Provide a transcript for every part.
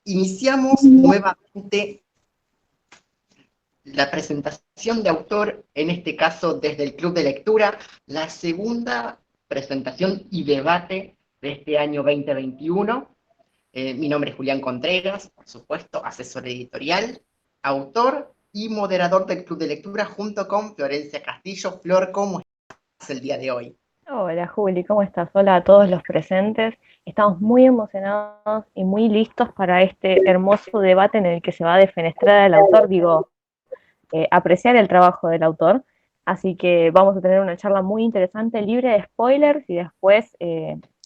Iniciamos nuevamente la presentación de autor, en este caso desde el Club de Lectura, la segunda presentación y debate de este año 2021. Mi nombre es Julián Contreras, por supuesto, asesor editorial, autor y moderador del Club de Lectura junto con Florencia Castillo. Flor, ¿cómo estás el día de hoy? Hola Juli, ¿cómo estás? Hola a todos los presentes. Estamos muy emocionados y muy listos para este hermoso debate en el que se va a defenestrar al autor, apreciar el trabajo del autor. Así que vamos a tener una charla muy interesante, libre de spoilers y después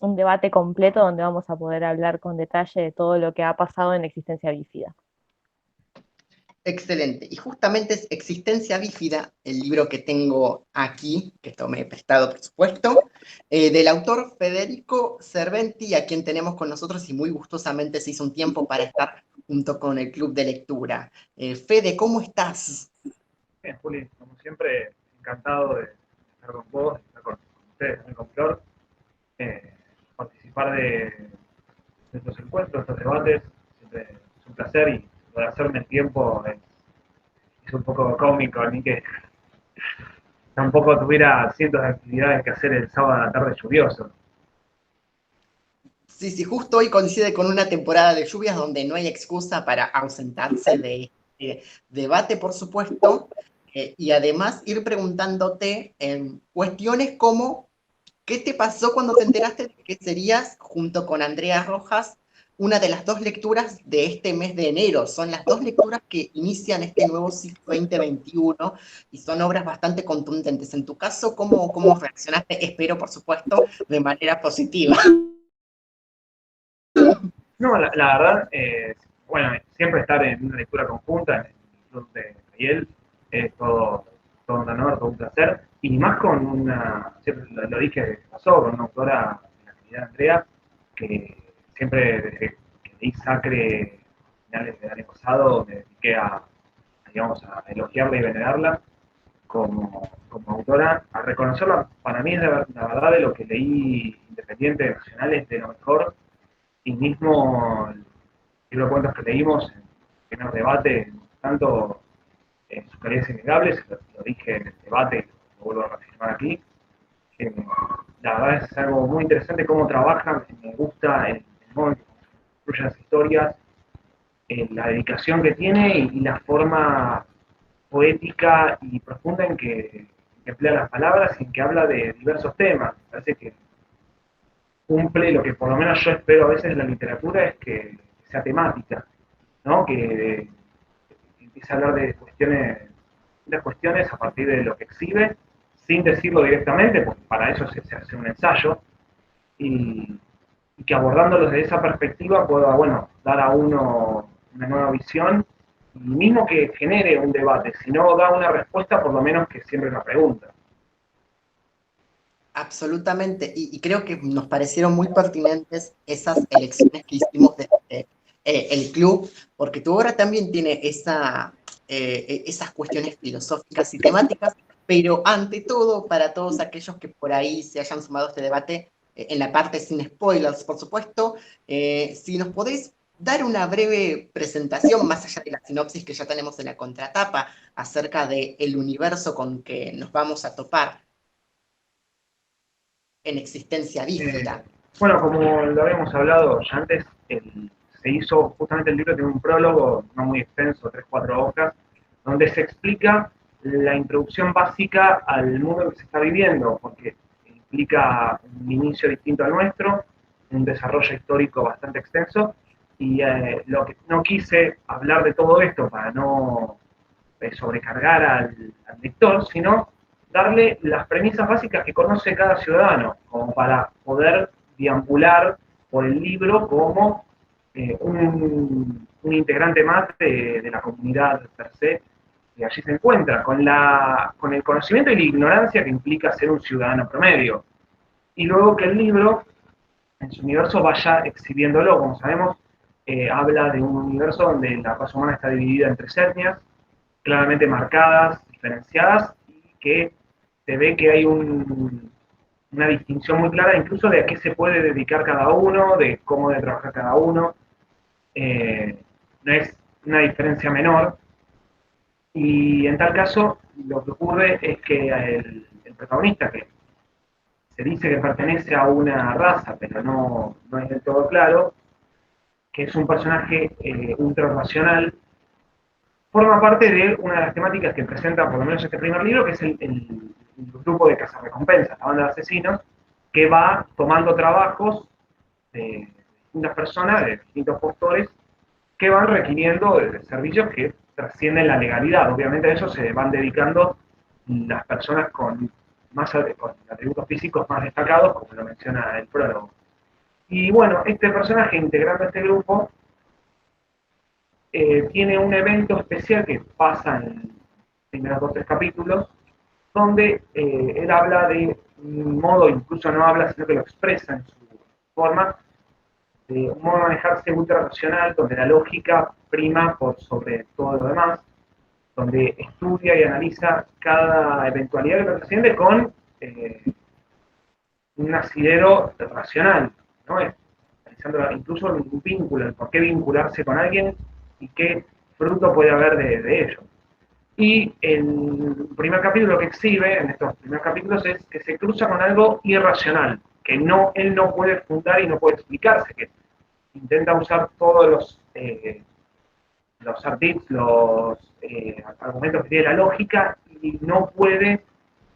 un debate completo donde vamos a poder hablar con detalle de todo lo que ha pasado en Existencia Bífida. Excelente. Y justamente es Existencia Bífida, el libro que tengo aquí, que tomé prestado, por supuesto, del autor Federico Cerventi, a quien tenemos con nosotros y muy gustosamente se hizo un tiempo para estar junto con el Club de Lectura. Fede, ¿cómo estás? Bien, Juli, como siempre, encantado de estar con vos, de estar con ustedes, también con Flor, participar de estos encuentros, estos debates, siempre es un placer y por hacerme el tiempo es un poco cómico a mí que tampoco tuviera cientos de actividades que hacer el sábado a la tarde lluvioso. Sí, sí, justo hoy coincide con una temporada de lluvias donde no hay excusa para ausentarse de este debate, por supuesto, y además ir preguntándote cuestiones como ¿qué te pasó cuando te enteraste de que serías, junto con Andrea Rojas, una de las dos lecturas de este mes de enero? Son las dos lecturas que inician este nuevo ciclo 2021 y son obras bastante contundentes. En tu caso, ¿cómo reaccionaste? Espero, por supuesto, de manera positiva. No, la verdad, bueno, siempre estar en una lectura conjunta en el club de Ariel es todo un honor, todo un placer, y más con siempre lo dije, pasó con una autora de la calidad de Andrea, que siempre desde que leí Sacre a finales del año pasado me dediqué digamos, a elogiarla y venerarla como autora, a reconocerla. Para mí es la verdad de lo que leí independiente, nacional, es de lo mejor, y mismo el libro de cuentos que leímos en el primer debate, tanto en sus calidades innegables, lo dije en el debate y lo vuelvo a reafirmar aquí, la verdad es algo muy interesante cómo trabajan, me gusta el modo en que construyen las historias, la dedicación que tiene y la forma poética y profunda en que emplea las palabras y en que habla de diversos temas. Me parece que cumple lo que por lo menos yo espero a veces en la literatura, es que sea temática, ¿no? Que empiece a hablar de cuestiones a partir de lo que exhibe, sin decirlo directamente, porque para eso se hace un ensayo, y, y que abordándolos desde esa perspectiva pueda, bueno, dar a uno una nueva visión, y mismo que genere un debate, si no da una respuesta, por lo menos que siempre una pregunta. Absolutamente, y creo que nos parecieron muy pertinentes esas elecciones que hicimos desde el club, porque tu obra también tiene esas cuestiones filosóficas y temáticas, pero ante todo, para todos aquellos que por ahí se hayan sumado a este debate, en la parte sin spoilers, por supuesto, si nos podéis dar una breve presentación, más allá de la sinopsis que ya tenemos en la contratapa, acerca del universo con que nos vamos a topar en Existencia Eh, Bífida. bueno, como lo habíamos hablado ya antes, se hizo justamente el libro, tiene un prólogo no muy extenso, 3 4 hojas, donde se explica la introducción básica al mundo que se está viviendo, porque implica un inicio distinto al nuestro, un desarrollo histórico bastante extenso, y lo que no quise hablar de todo esto para no sobrecargar al lector, sino darle las premisas básicas que conoce cada ciudadano, como para poder deambular por el libro como un integrante más de la comunidad per se, que allí se encuentra, con el conocimiento y la ignorancia que implica ser un ciudadano promedio. Y luego que el libro, en su universo, vaya exhibiéndolo. Como sabemos, habla de un universo donde la raza humana está dividida en 3 etnias, claramente marcadas, diferenciadas, y que se ve que hay una distinción muy clara incluso de a qué se puede dedicar cada uno, de cómo debe trabajar cada uno. no es una diferencia menor. Y en tal caso, lo que ocurre es que el protagonista, que se dice que pertenece a una raza, pero no es del todo claro, que es un personaje ultra racional, forma parte de una de las temáticas que presenta por lo menos este primer libro, que es el grupo de cazarrecompensas, la banda de asesinos, que va tomando trabajos de distintas personas, de distintos postores, que van requiriendo de servicios que trascienden la legalidad. Obviamente a eso se van dedicando las personas con atributos físicos más destacados, como lo menciona el prólogo. Y bueno, este personaje integrando este grupo tiene un evento especial que pasa en los primeros 2 o 3 capítulos, donde él habla de un modo, incluso no habla, sino que lo expresa en su forma, de un modo de manejarse ultra racional, donde la lógica prima por sobre todo lo demás, donde estudia y analiza cada eventualidad que lo trasciende con un asidero racional, ¿no? Analizando incluso un vínculo, el por qué vincularse con alguien y qué fruto puede haber de ello. Y el primer capítulo que exhibe en estos primeros capítulos es que se cruza con algo irracional, que él no puede fundar y no puede explicarse, que intenta usar todos los argumentos que tiene la lógica y no puede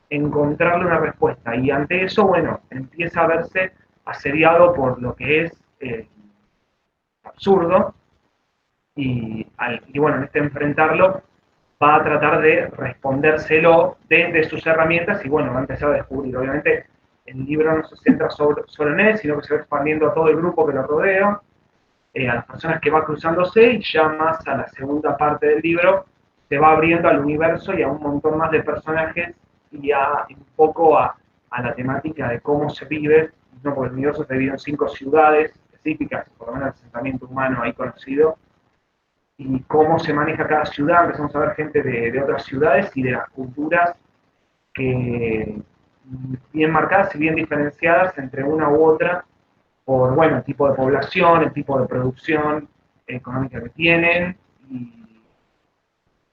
encontrarle una respuesta. Y ante eso, bueno, empieza a verse asediado por lo que es absurdo y bueno, en este enfrentarlo va a tratar de respondérselo desde sus herramientas y bueno, va a empezar a descubrir. Obviamente el libro no se centra solo en él, sino que se va expandiendo a todo el grupo que lo rodea, a las personas que va cruzándose y ya más a la segunda parte del libro se va abriendo al universo y a un montón más de personajes y un poco a la temática de cómo se vive, ¿no? Porque el universo se divide en 5 ciudades específicas, por lo menos el asentamiento humano ahí conocido, y cómo se maneja cada ciudad. Empezamos a ver gente de otras ciudades y de las culturas que bien marcadas y bien diferenciadas entre una u otra por, bueno, el tipo de población, el tipo de producción económica que tienen y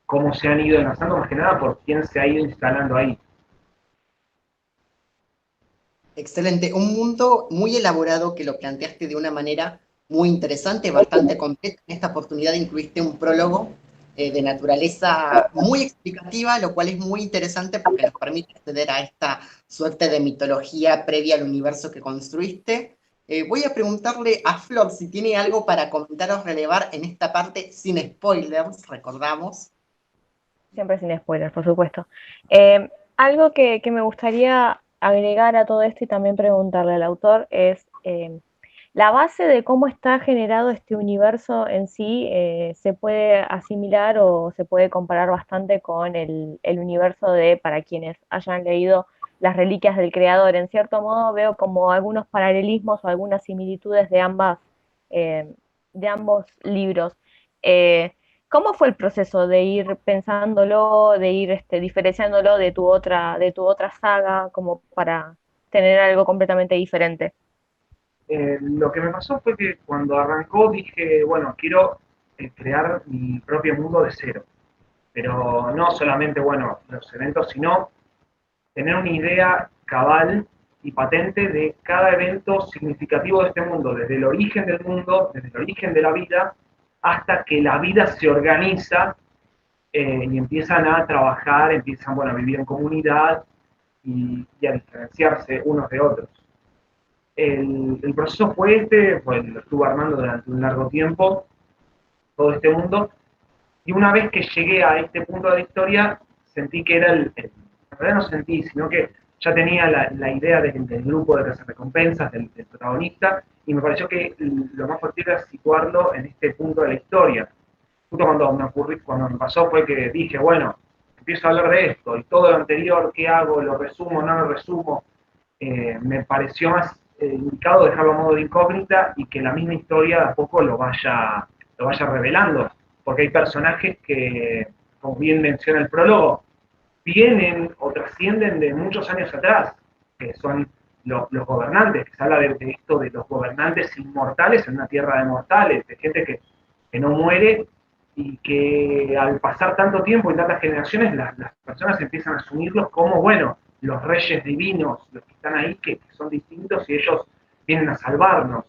cómo se han ido enlazando, más que nada por quién se ha ido instalando ahí. Excelente, un mundo muy elaborado que lo planteaste de una manera muy interesante, bastante completa. En esta oportunidad incluiste un prólogo de naturaleza muy explicativa, lo cual es muy interesante porque nos permite acceder a esta suerte de mitología previa al universo que construiste. Voy a preguntarle a Flor si tiene algo para comentar o relevar en esta parte sin spoilers, recordamos. Siempre sin spoilers, por supuesto. Algo que me gustaría agregar a todo esto y también preguntarle al autor es la base de cómo está generado este universo en sí. Se puede asimilar o se puede comparar bastante con el universo de, para quienes hayan leído Las Reliquias del Creador. En cierto modo veo como algunos paralelismos o algunas similitudes de ambos libros. ¿Cómo fue el proceso de ir pensándolo, de ir diferenciándolo de tu otra saga, como para tener algo completamente diferente? Lo que me pasó fue que cuando arrancó dije, bueno, quiero crear mi propio mundo de cero, pero no solamente, bueno, los eventos, sino tener una idea cabal y patente de cada evento significativo de este mundo, desde el origen del mundo, desde el origen de la vida, hasta que la vida se organiza y empiezan a trabajar, empiezan, bueno, a vivir en comunidad y a diferenciarse unos de otros. El proceso fue pues lo estuve armando durante un largo tiempo, todo este mundo, y una vez que llegué a este punto de la historia, sentí que era en realidad no sentí, sino que ya tenía la idea del grupo de recompensas, del protagonista, y me pareció que lo más fuerte era situarlo en este punto de la historia. Justo cuando me pasó fue que dije, bueno, empiezo a hablar de esto, y todo lo anterior, ¿qué hago? ¿Lo resumo? ¿No lo resumo? Me pareció más indicado dejarlo a modo de incógnita y que la misma historia de a poco lo vaya revelando, porque hay personajes que, como bien menciona el prólogo, vienen o trascienden de muchos años atrás, que son los gobernantes, que se habla de esto de los gobernantes inmortales en una tierra de mortales, de gente que que no muere y que al pasar tanto tiempo y tantas generaciones, las personas empiezan a asumirlos como, bueno, los reyes divinos, los que están ahí, que son distintos y ellos vienen a salvarnos.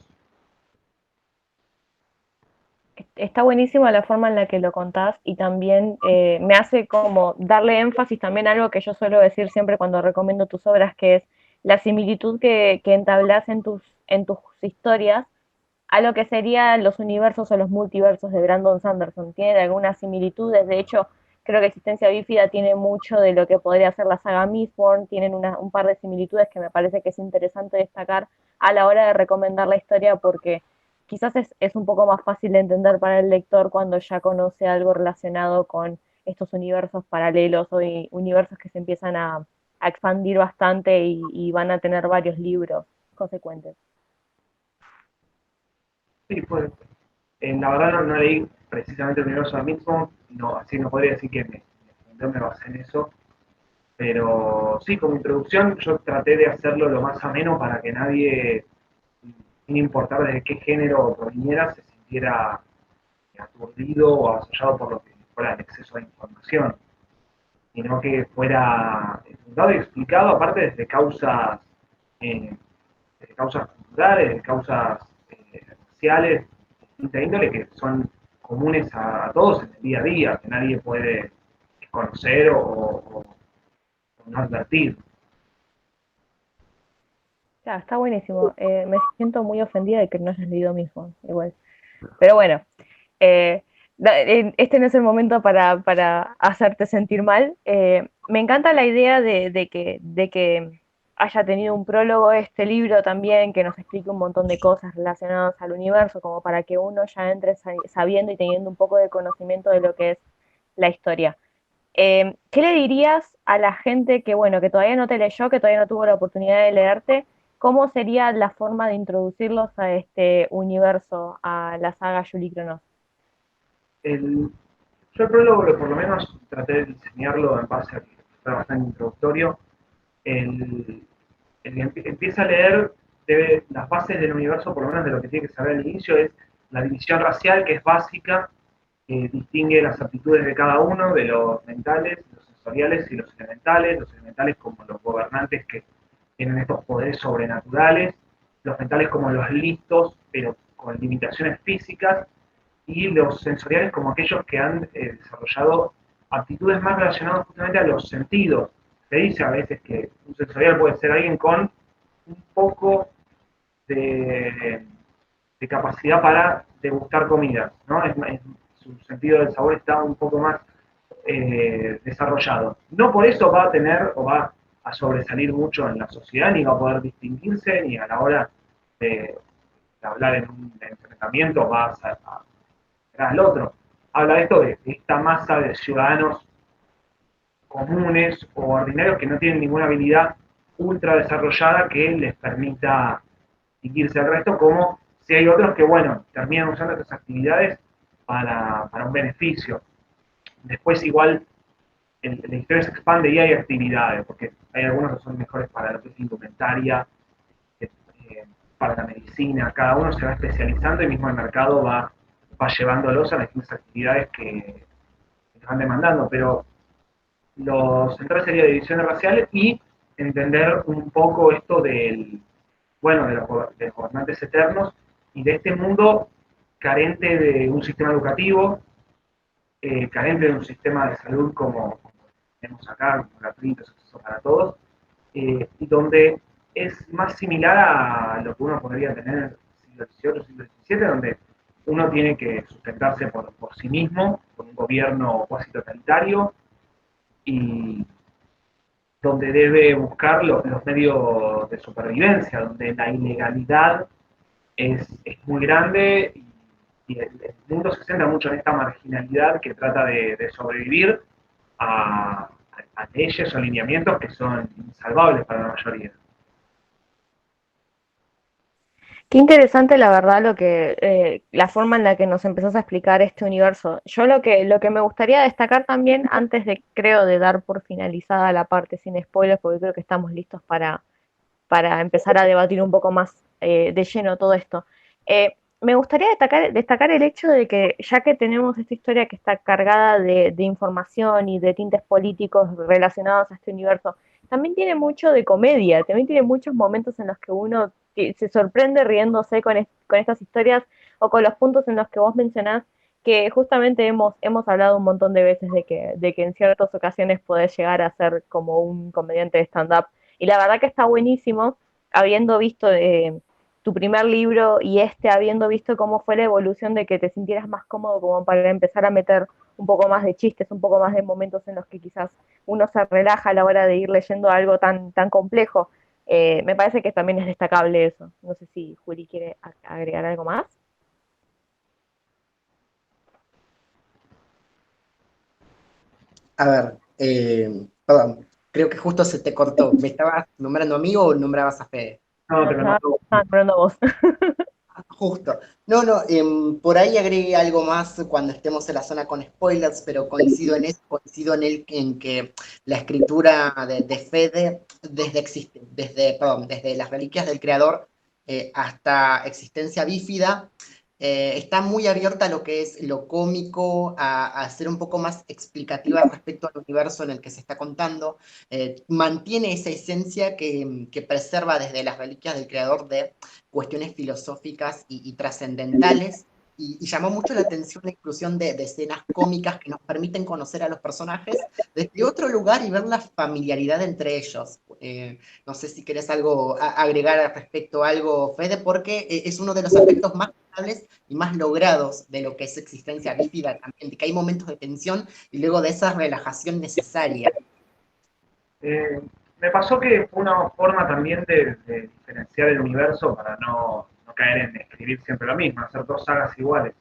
Está buenísima la forma en la que lo contás y también me hace como darle énfasis también a algo que yo suelo decir siempre cuando recomiendo tus obras, que es la similitud que entablas en tus historias a lo que serían los universos o los multiversos de Brandon Sanderson. Tienen algunas similitudes, de hecho, creo que Existencia Bífida tiene mucho de lo que podría ser la saga Mistborn, tienen un par de similitudes que me parece que es interesante destacar a la hora de recomendar la historia porque quizás es un poco más fácil de entender para el lector cuando ya conoce algo relacionado con estos universos paralelos o universos que se empiezan a expandir bastante y van a tener varios libros consecuentes. Sí, pues, la verdad no leí precisamente el universo de Midsommar, no, así no podría decir que me basé en eso, pero sí, como introducción yo traté de hacerlo lo más ameno para que nadie, sin importar de qué género proviniera, se sintiera aturdido o avasallado por lo que fuera el exceso de información, sino que fuera fundado y explicado aparte eh, desde causas culturales, desde causas sociales, de índole que son comunes a todos en el día a día, que nadie puede conocer o no advertir. Ya, está buenísimo. Me siento muy ofendida de que no hayas leído mismo, igual. Pero bueno, eh, este no es el momento para hacerte sentir mal. Me encanta la idea de que haya tenido un prólogo este libro también, que nos explique un montón de cosas relacionadas al universo, como para que uno ya entre sabiendo y teniendo un poco de conocimiento de lo que es la historia. ¿Qué le dirías a la gente que, bueno, que todavía no te leyó, que todavía no tuvo la oportunidad de leerte? ¿Cómo sería la forma de introducirlos a este universo, a la saga Julie Cronos? El, yo el prólogo, por lo menos, traté de diseñarlo en base a que fue bastante introductorio. El que empieza a leer las bases del universo, por lo menos de lo que tiene que saber al inicio, es la división racial, que es básica, que distingue las aptitudes de cada uno, de los mentales, los sensoriales y los elementales como los gobernantes que tienen estos poderes sobrenaturales, los mentales como los listos, pero con limitaciones físicas, y los sensoriales como aquellos que han desarrollado aptitudes más relacionadas justamente a los sentidos. Se dice a veces que un sensorial puede ser alguien con un poco de, de capacidad para degustar comidas, ¿no? Su sentido del sabor está un poco más desarrollado. No por eso va a tener o va a sobresalir mucho en la sociedad, ni va a poder distinguirse, ni a la hora de, de hablar en un enfrentamiento va a al otro. Habla de esto de esta masa de ciudadanos comunes o ordinarios que no tienen ninguna habilidad ultra desarrollada que les permita distinguirse del resto, como si hay otros que, bueno, terminan usando estas actividades para un beneficio. Después igual la historia se expande y hay actividades, porque hay algunos que son mejores para lo que es indumentaria, eh, para la medicina, cada uno se va especializando y mismo el mercado va llevándolos a las distintas actividades que nos van demandando, pero lo central sería divisiones raciales y entender un poco esto bueno, de los gobernantes eternos y de este mundo carente de un sistema educativo, carente de un sistema de salud como tenemos acá, gratuitos, acceso para todos, y donde es más similar a lo que uno podría tener en el siglo XVIII, siglo XVII, donde uno tiene que sustentarse por sí mismo, con un gobierno cuasi totalitario, y donde debe buscar los medios de supervivencia, donde la ilegalidad es muy grande y el mundo se centra mucho en esta marginalidad que trata de sobrevivir a, a leyes o alineamientos que son insalvables para la mayoría. Qué interesante, la verdad, la forma en la que nos empezás a explicar este universo. Yo lo que me gustaría destacar también, antes de, creo, de dar por finalizada la parte sin spoilers, porque creo que estamos listos para empezar a debatir un poco más de lleno todo esto. me gustaría destacar el hecho de que ya que tenemos esta historia que está cargada de información y de tintes políticos relacionados a este universo, también tiene mucho de comedia, también tiene muchos momentos en los que uno se sorprende riéndose con estas historias o con los puntos en los que vos mencionás que justamente hemos hablado un montón de veces de que en ciertas ocasiones podés llegar a ser como un comediante de stand-up. Y la verdad que está buenísimo, habiendo visto tu primer libro y habiendo visto cómo fue la evolución de que te sintieras más cómodo como para empezar a meter un poco más de chistes, un poco más de momentos en los que quizás uno se relaja a la hora de ir leyendo algo tan complejo. Me parece que también es destacable eso. No sé si Juli quiere agregar algo más. A ver, perdón, creo que justo se te cortó. ¿Me estabas nombrando a mí o nombrabas a Fede? No, No, te conozco. estaba nombrando vos. Justo. No, no, por ahí agregué algo más cuando estemos en la zona con spoilers, pero coincido en eso, coincido en que la escritura de Fede, desde las reliquias del creador hasta existencia bífida, está muy abierta a lo que es lo cómico, a ser un poco más explicativa respecto al universo en el que se está contando. Mantiene esa esencia que preserva desde las reliquias del creador de cuestiones filosóficas y trascendentales, y llamó mucho la atención la inclusión de escenas cómicas que nos permiten conocer a los personajes desde otro lugar y ver la familiaridad entre ellos. No sé si querés agregar al respecto algo, Fede, porque es uno de los aspectos más notables y más logrados de lo que es existencia bífida también, de que hay momentos de tensión y luego de esa relajación necesaria. Eh, Me pasó que fue una forma también de diferenciar el universo para no caer en escribir siempre lo mismo, hacer dos sagas iguales.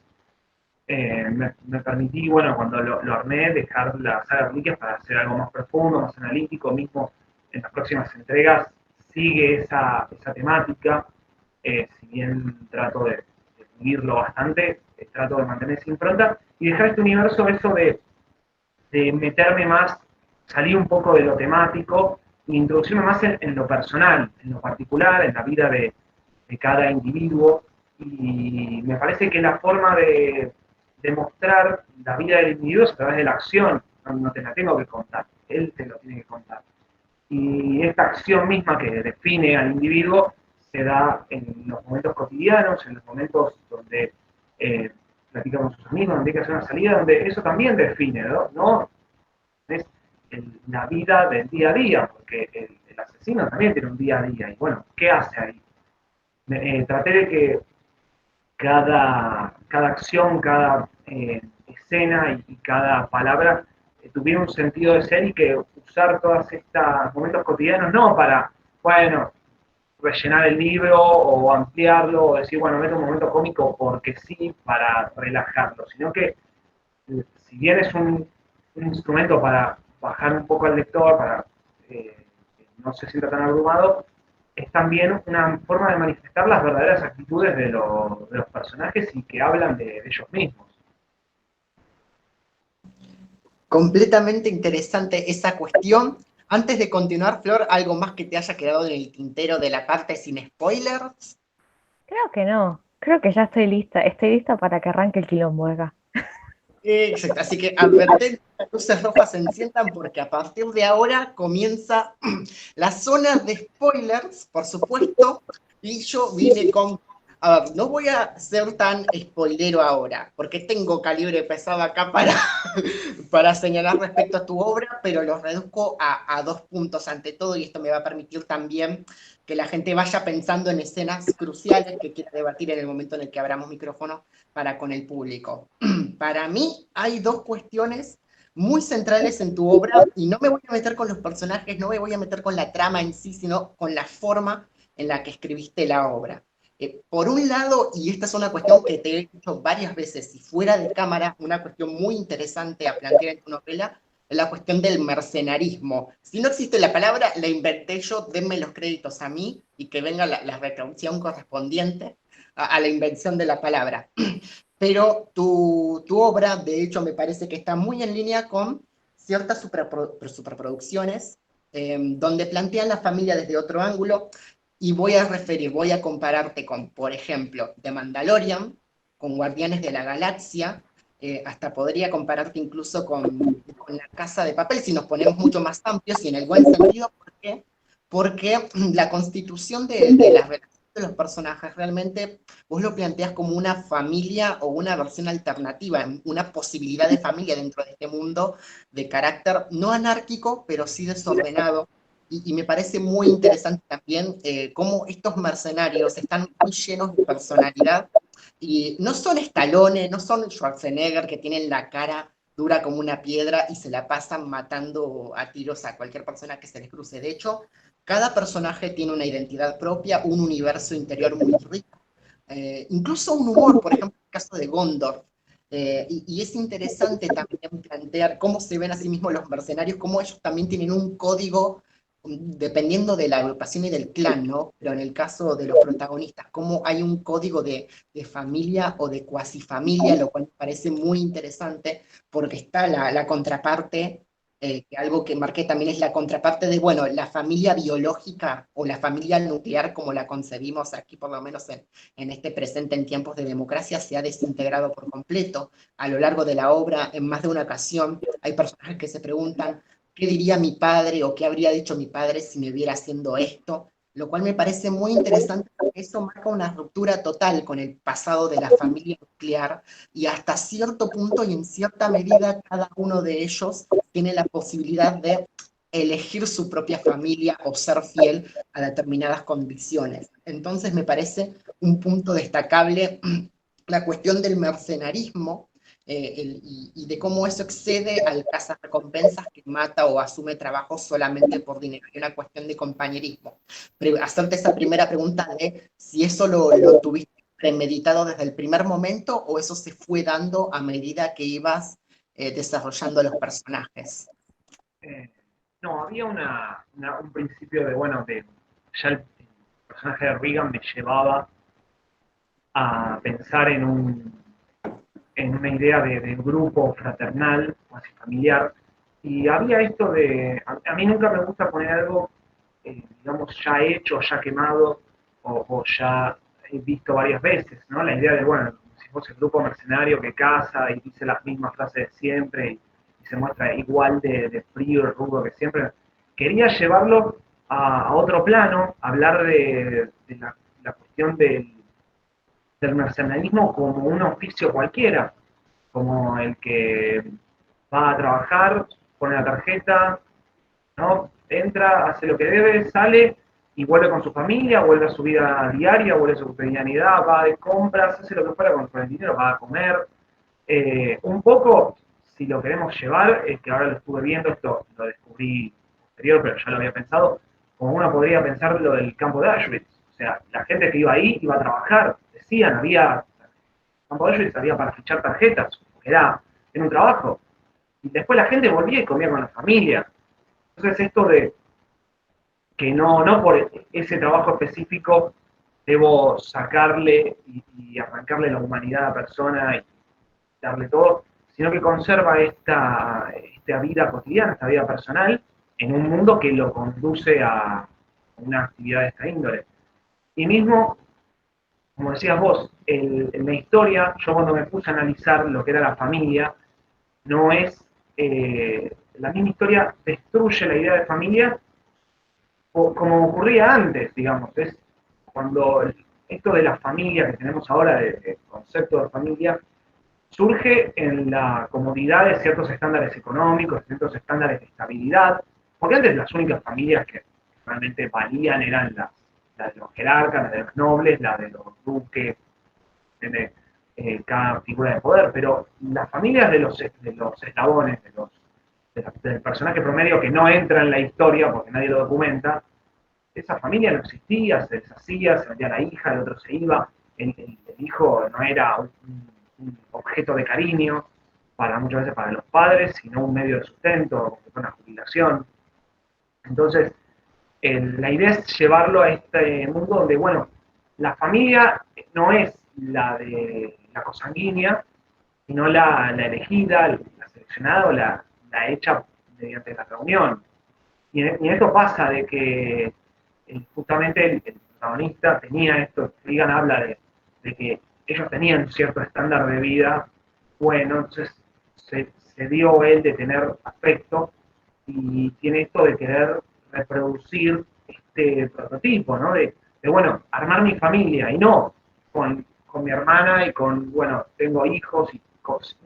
Me permití, bueno, cuando lo armé, dejar la saga Reliquias para hacer algo más profundo, más analítico, mismo en las próximas entregas sigue esa temática, si bien trato de vivirlo bastante, trato de mantener esa impronta y dejar este universo eso de meterme más, salir un poco de lo temático e introducirme más en lo personal, en lo particular, en la vida de cada individuo. Y me parece que la forma de mostrar la vida del individuo es a través de la acción, no te la tengo que contar, él te lo tiene que contar. Y esta acción misma que define al individuo se da en los momentos cotidianos, en los momentos donde platica con sus amigos, donde hay que hacer una salida, donde eso también define, ¿no? No es la vida del día a día, porque el asesino también tiene un día a día, y bueno, ¿qué hace ahí? Traté de que cada acción, cada escena y cada palabra tuviera un sentido de ser y que usar todos estos momentos cotidianos no para, bueno, rellenar el libro o ampliarlo o decir, bueno, meto un momento cómico porque sí, para relajarlo, sino que si bien es un instrumento para bajar un poco al lector, para que no se sienta tan abrumado, es también una forma de manifestar las verdaderas actitudes de los personajes y que hablan de ellos mismos. Completamente interesante esa cuestión. Antes de continuar, Flor, ¿algo más que te haya quedado en el tintero de la parte sin spoilers? Creo que no. Creo que ya estoy lista. Estoy lista para que arranque el quilombo acá. Exacto, así que advertencia, luces rojas se enciendan porque a partir de ahora comienza la zona de spoilers, por supuesto, y yo vine con... A ver, no voy a ser tan spoilero ahora, porque tengo calibre pesado acá para señalar respecto a tu obra, pero lo reduzco a dos puntos ante todo, y esto me va a permitir también que la gente vaya pensando en escenas cruciales que quiera debatir en el momento en el que abramos micrófono para con el público. Para mí hay dos cuestiones muy centrales en tu obra, y no me voy a meter con los personajes, no me voy a meter con la trama en sí, sino con la forma en la que escribiste la obra. Por un lado, y esta es una cuestión que te he dicho varias veces, y fuera de cámara, una cuestión muy interesante a plantear en tu novela, es la cuestión del mercenarismo. Si no existe la palabra, la inventé yo, denme los créditos a mí y que venga la retribución correspondiente a la invención de la palabra. Pero tu obra, de hecho, me parece que está muy en línea con ciertas superproducciones donde plantean la familia desde otro ángulo, y voy a compararte con, por ejemplo, The Mandalorian, con Guardianes de la Galaxia, hasta podría compararte incluso con La Casa de Papel, si nos ponemos mucho más amplios y en el buen sentido. ¿Por qué? Porque la constitución de las relaciones de los personajes realmente vos lo planteas como una familia o una versión alternativa, una posibilidad de familia dentro de este mundo de carácter no anárquico, pero sí desordenado. Y me parece muy interesante también cómo estos mercenarios están muy llenos de personalidad y no son Stallone, no son Schwarzenegger que tienen la cara dura como una piedra y se la pasan matando a tiros a cualquier persona que se les cruce. De hecho, cada personaje tiene una identidad propia, un universo interior muy rico, incluso un humor, por ejemplo, el caso de Gondor. Y es interesante también plantear cómo se ven a sí mismos los mercenarios, cómo ellos también tienen un código dependiendo de la agrupación y del clan, ¿no? Pero en el caso de los protagonistas, cómo hay un código de familia o de cuasi familia, lo cual me parece muy interesante, porque está la contraparte, que algo que marqué también es la contraparte de, bueno, la familia biológica o la familia nuclear como la concebimos aquí, por lo menos en este presente en tiempos de democracia, se ha desintegrado por completo. A lo largo de la obra, en más de una ocasión, hay personajes que se preguntan, ¿qué diría mi padre o qué habría dicho mi padre si me viera haciendo esto? Lo cual me parece muy interesante porque eso marca una ruptura total con el pasado de la familia nuclear y hasta cierto punto y en cierta medida cada uno de ellos tiene la posibilidad de elegir su propia familia o ser fiel a determinadas convicciones. Entonces me parece un punto destacable la cuestión del mercenarismo, y de cómo eso excede al cazarrecompensas que mata o asume trabajo solamente por dinero. Hay una cuestión de compañerismo. Hacerte esa primera pregunta de si eso lo tuviste premeditado desde el primer momento o eso se fue dando a medida que ibas desarrollando los personajes. Eh, no, había un principio de, bueno, ya el personaje de Regan me llevaba a pensar en una idea de grupo fraternal, casi familiar, y había esto a mí nunca me gusta poner algo, digamos, ya hecho, ya quemado, o ya visto varias veces, ¿no? La idea de, bueno, si fuese el grupo mercenario que caza y dice las mismas frases de siempre y se muestra igual de frío y rudo que siempre, quería llevarlo a otro plano, hablar de la cuestión del mercenarismo como un oficio cualquiera, como el que va a trabajar, pone la tarjeta, ¿no? Entra, hace lo que debe, sale y vuelve con su familia, vuelve a su vida diaria, vuelve a su cotidianidad, va de compras, hace lo que fuera con el dinero, va a comer. Un poco, si lo queremos llevar, es que ahora lo estuve viendo, esto lo descubrí posterior, pero ya lo había pensado, como uno podría pensar lo del campo de Auschwitz. O sea, la gente que iba ahí iba a trabajar, decían, había campo de Auschwitz, había para fichar tarjetas, era un trabajo. Y después la gente volvía y comía con la familia. Entonces esto de que no por ese trabajo específico debo sacarle y arrancarle la humanidad a la persona y darle todo, sino que conserva esta vida cotidiana, esta vida personal, en un mundo que lo conduce a una actividad de esta índole. Y mismo, como decías vos, en la historia, yo cuando me puse a analizar lo que era la familia, no es, la misma historia destruye la idea de familia como ocurría antes, digamos, es cuando esto de la familia que tenemos ahora, el concepto de familia, surge en la comodidad de ciertos estándares económicos, de ciertos estándares de estabilidad, porque antes las únicas familias que realmente valían eran las de los jerarcas, las de los nobles, las de los duques, de cada figura de poder, pero las familias de los eslabones, del personaje promedio que no entra en la historia porque nadie lo documenta, esa familia no existía, se deshacía, se metía la hija, el otro se iba, el hijo no era un objeto de cariño muchas veces para los padres, sino un medio de sustento, una jubilación. Entonces, la idea es llevarlo a este mundo donde, bueno, la familia no es la de la consanguínea, sino la elegida, la seleccionada o la hecha mediante la reunión. Y en esto pasa de que justamente el protagonista tenía esto, Reagan habla de que ellos tenían cierto estándar de vida bueno, entonces se dio él de tener afecto y tiene esto de querer reproducir este prototipo, ¿no? Bueno, armar mi familia y no con mi hermana y bueno, tengo hijos, y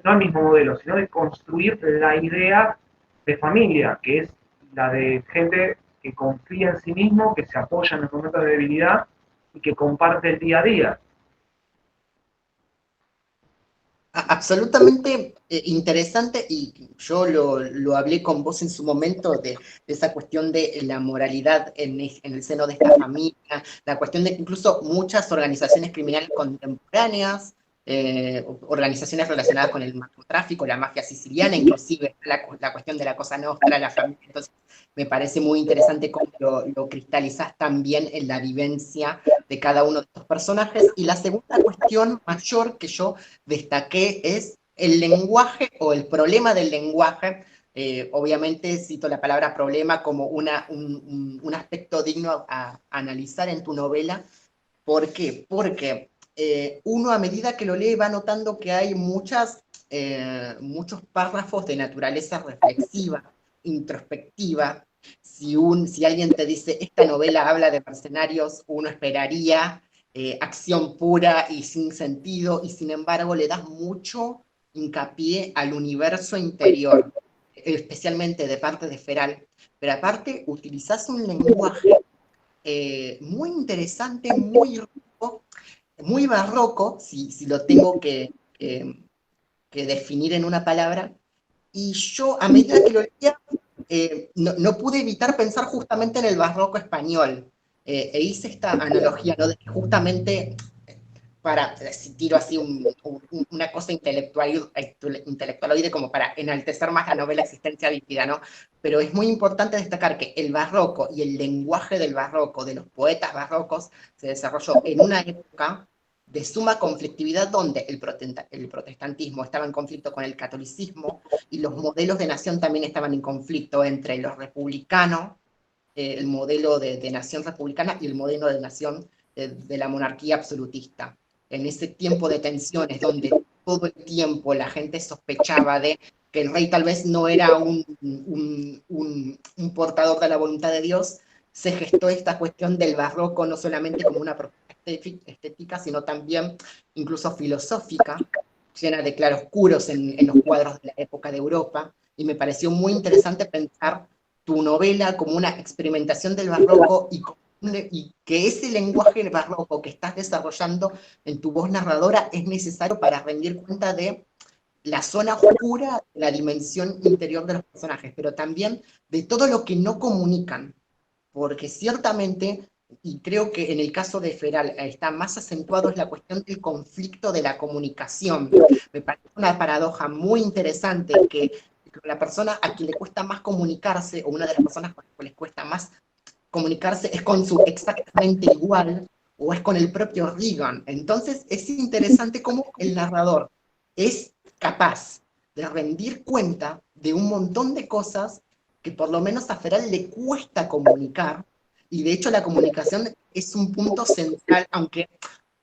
no el mismo modelo, sino de construir la idea de familia, que es la de gente que confía en sí mismo, que se apoya en los momentos de debilidad y que comparte el día a día. Absolutamente interesante, y yo lo hablé con vos en su momento de esa cuestión de la moralidad en el seno de esta familia, la cuestión de que incluso muchas organizaciones criminales contemporáneas, organizaciones relacionadas con el narcotráfico, la mafia siciliana, inclusive la cuestión de la Cosa Nostra, la familia. Entonces me parece muy interesante cómo lo cristalizás también en la vivencia de cada uno de estos personajes. Y la segunda cuestión mayor que yo destaqué es el lenguaje o el problema del lenguaje. Obviamente cito la palabra problema como un aspecto digno a analizar en tu novela. ¿Por qué? Porque uno a medida que lo lee va notando que hay muchos párrafos de naturaleza reflexiva, introspectiva. Si alguien te dice, esta novela habla de mercenarios, uno esperaría acción pura y sin sentido, y sin embargo le das mucho hincapié al universo interior, especialmente de parte de Feral, pero aparte utilizás un lenguaje muy interesante, muy rico, muy barroco, si lo tengo que definir en una palabra, y yo a medida que lo leía no pude evitar pensar justamente en el barroco español, e hice esta analogía, ¿no? De que justamente si tiro así una cosa intelectualoide como para enaltecer más la novela Existencia Líquida, ¿no? Pero es muy importante destacar que el barroco y el lenguaje del barroco, de los poetas barrocos, se desarrolló en una época de suma conflictividad donde el protestantismo estaba en conflicto con el catolicismo y los modelos de nación también estaban en conflicto entre los republicanos, el modelo de nación republicana, y el modelo de nación de la monarquía absolutista. En ese tiempo de tensiones donde todo el tiempo la gente sospechaba de que el rey tal vez no era un portador de la voluntad de Dios, se gestó esta cuestión del barroco no solamente como una propuesta estética, sino también incluso filosófica, llena de claroscuros en los cuadros de la época de Europa, y me pareció muy interesante pensar tu novela como una experimentación del barroco, y que ese lenguaje barroco que estás desarrollando en tu voz narradora es necesario para rendir cuenta de la zona oscura, la dimensión interior de los personajes, pero también de todo lo que no comunican, porque ciertamente, y creo que en el caso de Feral está más acentuado, es la cuestión del conflicto de la comunicación. Me parece una paradoja muy interesante que la persona a quien le cuesta más comunicarse, o una de las personas a las que les cuesta más comunicarse, es con su exactamente igual, o es con el propio Reagan. Entonces es interesante cómo el narrador es capaz de rendir cuenta de un montón de cosas que por lo menos a Feral le cuesta comunicar, y de hecho la comunicación es un punto central, aunque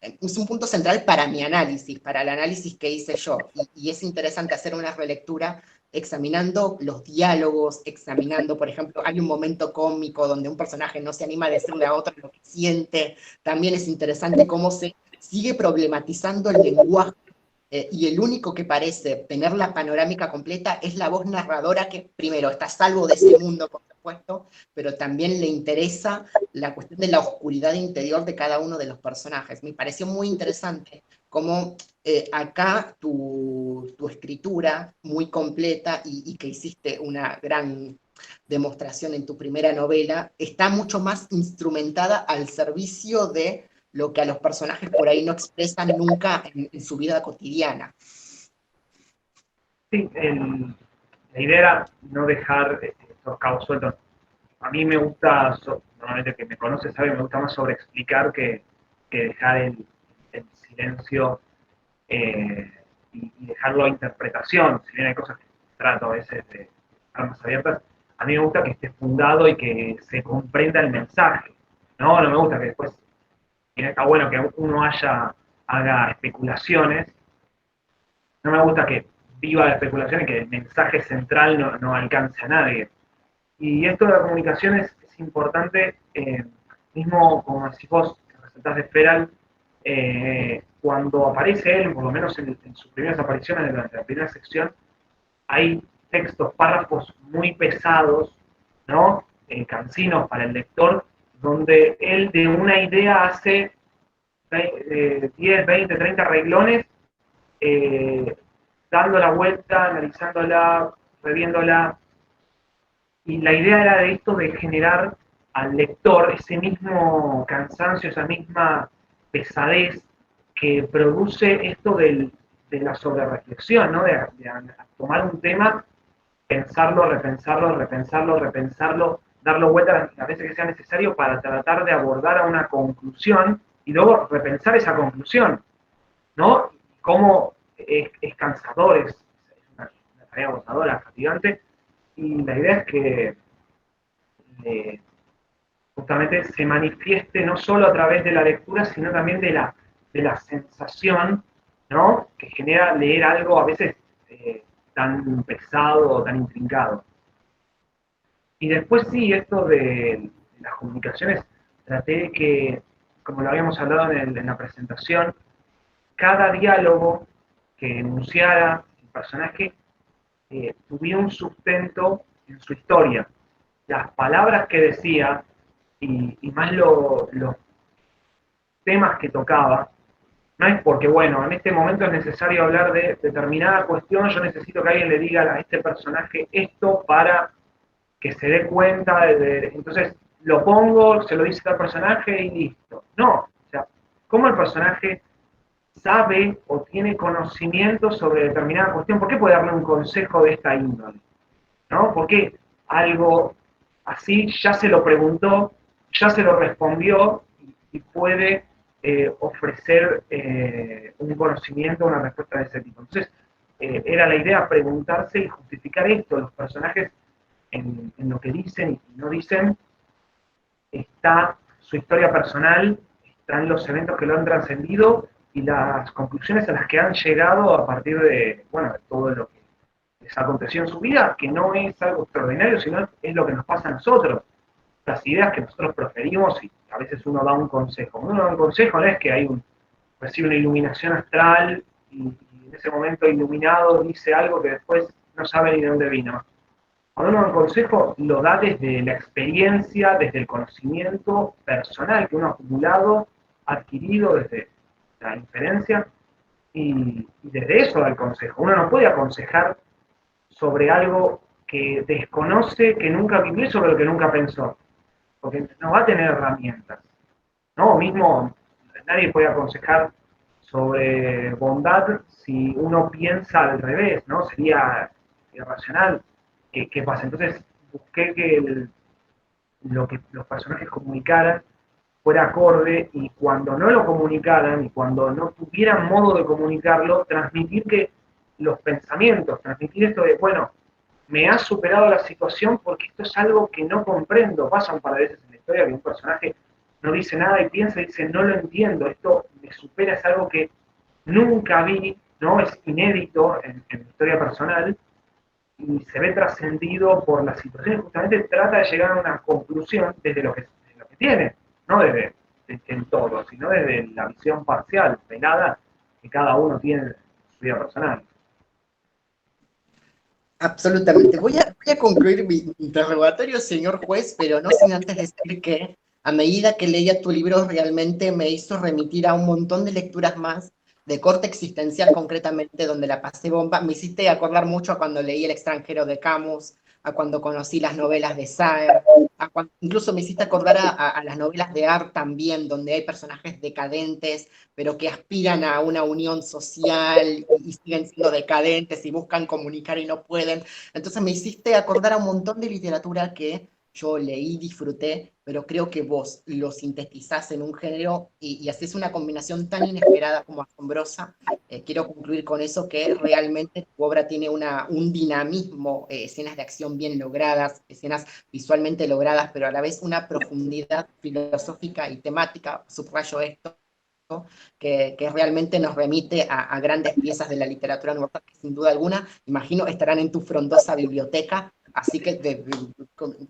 es un punto central para mi análisis, para el análisis que hice yo, y es interesante hacer una relectura examinando los diálogos, examinando, por ejemplo, hay un momento cómico donde un personaje no se anima a decirle a otro lo que siente. También es interesante cómo se sigue problematizando el lenguaje, y el único que parece tener la panorámica completa es la voz narradora, que primero está a salvo de ese mundo, por supuesto, pero también le interesa la cuestión de la oscuridad interior de cada uno de los personajes. Me pareció muy interesante cómo acá tu escritura muy completa, y que hiciste una gran demostración en tu primera novela, está mucho más instrumentada al servicio de lo que a los personajes por ahí no expresan nunca en su vida cotidiana. Sí, la idea era no dejar estos cabos sueltos. A mí me gusta, normalmente el que me conoce sabe, me gusta más sobreexplicar que dejar el silencio y dejarlo a interpretación. Si bien hay cosas que trato a veces de dejar más abiertas, a mí me gusta que esté fundado y que se comprenda el mensaje. No me gusta que después está bueno que uno haga especulaciones. No me gusta que viva la especulación y que el mensaje central no alcance a nadie. Y esto de la comunicación es importante, mismo como decís vos, que resaltás de Feral, cuando aparece él, por lo menos en sus primeras apariciones durante la primera sección, hay textos, párrafos muy pesados, ¿no? Cansinos para el lector, donde él de una idea hace 10, 20, 30 reglones, eh, dando la vuelta, analizándola, reviéndola. Y la idea era de esto, de generar al lector ese mismo cansancio, esa misma pesadez que produce esto de la sobrereflexión, ¿no? De tomar un tema, pensarlo, repensarlo, repensarlo, repensarlo, darlo vuelta las veces que sea necesario para tratar de abordar a una conclusión y luego repensar esa conclusión, ¿no? Cómo es cansador, es una tarea agotadora, fatigante, y la idea es que justamente se manifieste no solo a través de la lectura, sino también de la sensación, ¿no? Que genera leer algo a veces tan pesado o tan intrincado. Y después sí, esto de las comunicaciones, traté de que, como lo habíamos hablado en la presentación, cada diálogo que enunciara el personaje tuviera un sustento en su historia. Las palabras que decía y más los temas que tocaba, no es porque, bueno, en este momento es necesario hablar de determinada cuestión, yo necesito que alguien le diga a este personaje esto para que se dé cuenta, entonces lo pongo, se lo dice al personaje y listo. No, o sea, cómo el personaje sabe o tiene conocimiento sobre determinada cuestión, ¿por qué puede darle un consejo de esta índole? ¿No? Porque algo así ya se lo preguntó, ya se lo respondió y puede ofrecer un conocimiento, una respuesta de ese tipo. Entonces, era la idea preguntarse y justificar esto. Los personajes en lo que dicen y no dicen, está su historia personal, están los eventos que lo han trascendido y las conclusiones a las que han llegado a partir de, bueno, de todo lo que les aconteció en su vida, que no es algo extraordinario, sino es lo que nos pasa a nosotros. Las ideas que nosotros proferimos y a veces uno da un consejo. Cuando uno da un consejo no es que recibe una iluminación astral y en ese momento iluminado dice algo que después no sabe ni de dónde vino. Cuando uno da un consejo lo da desde la experiencia, desde el conocimiento personal que uno ha acumulado, adquirido desde la inferencia y desde eso da el consejo. Uno no puede aconsejar sobre algo que desconoce, que nunca vivió, sobre lo que nunca pensó, porque no va a tener herramientas, ¿no? O mismo, nadie puede aconsejar sobre bondad si uno piensa al revés, ¿no? Sería irracional. ¿Qué pasa? Entonces, busqué que lo que los personajes comunicaran fuera acorde y cuando no lo comunicaran y cuando no tuvieran modo de comunicarlo, transmitir que los pensamientos, transmitir esto de, bueno, me ha superado la situación porque esto es algo que no comprendo. Pasa un par de veces en la historia que un personaje no dice nada y piensa y dice, no lo entiendo, esto me supera, es algo que nunca vi, ¿no? Es inédito en la historia personal y se ve trascendido por la situación y justamente trata de llegar a una conclusión desde lo que tiene, no desde el todo, sino desde la visión parcial, velada, que cada uno tiene en su vida personal. Absolutamente. Voy a concluir mi interrogatorio, señor juez, pero no sin antes decir que a medida que leía tu libro realmente me hizo remitir a un montón de lecturas más de corte existencial concretamente, donde la pasé bomba. Me hiciste acordar mucho a cuando leí El extranjero de Camus, a cuando conocí las novelas de Saer, incluso me hiciste acordar a las novelas de Art también, donde hay personajes decadentes, pero que aspiran a una unión social y siguen siendo decadentes y buscan comunicar y no pueden. Entonces me hiciste acordar a un montón de literatura que yo leí, disfruté, pero creo que vos lo sintetizás en un género y haces una combinación tan inesperada como asombrosa. Quiero concluir con eso, que realmente tu obra tiene un dinamismo, escenas de acción bien logradas, escenas visualmente logradas, pero a la vez una profundidad filosófica y temática, subrayo esto, que realmente nos remite a grandes piezas de la literatura universal que sin duda alguna, imagino, estarán en tu frondosa biblioteca. Así que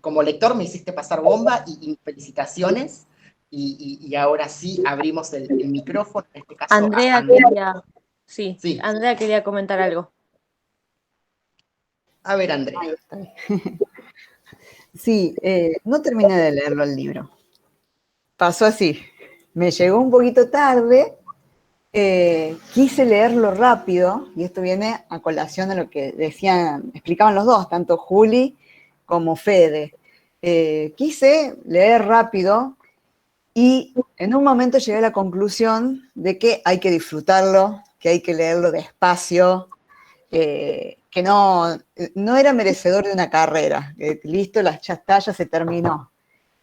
como lector me hiciste pasar bomba y felicitaciones. Y ahora sí abrimos el micrófono, en este caso a Andrea Andrea. quería, sí, Sí, Andrea quería comentar algo. a ver, Andrea. Sí, no terminé de leerlo el libro. Pasó así. Me llegó un poquito tarde, quise leerlo rápido, y esto viene a colación de lo que explicaban los dos, tanto Juli como Fede. Quise leer rápido y en un momento llegué a la conclusión de que hay que disfrutarlo, que hay que leerlo despacio, que no era merecedor de una carrera, listo, ya está, ya se terminó.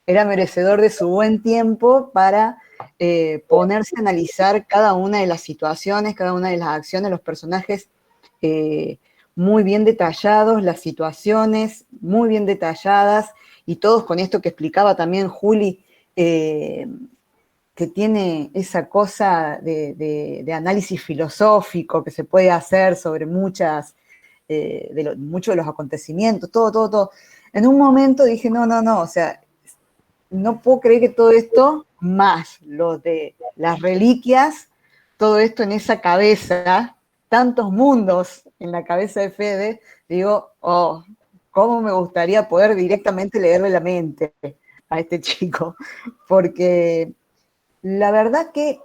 Era merecedor de su buen tiempo para ponerse a analizar cada una de las situaciones, cada una de las acciones, los personajes muy bien detallados, las situaciones muy bien detalladas, y todos con esto que explicaba también Juli, que tiene esa cosa de análisis filosófico que se puede hacer sobre muchos de los acontecimientos, todo. En un momento dije, no, o sea, no puedo creer que todo esto, más lo de las reliquias, todo esto en esa cabeza, tantos mundos en la cabeza de Fede, digo, oh, cómo me gustaría poder directamente leerle la mente a este chico, porque la verdad que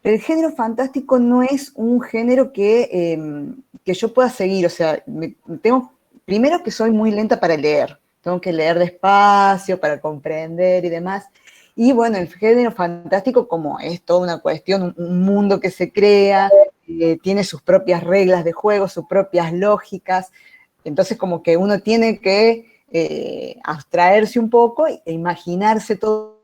el género fantástico no es un género que yo pueda seguir, o sea, primero que soy muy lenta para leer, tengo que leer despacio para comprender y demás, y bueno, el género fantástico, como es toda una cuestión, un mundo que se crea, tiene sus propias reglas de juego, sus propias lógicas, entonces como que uno tiene que abstraerse un poco e imaginarse todo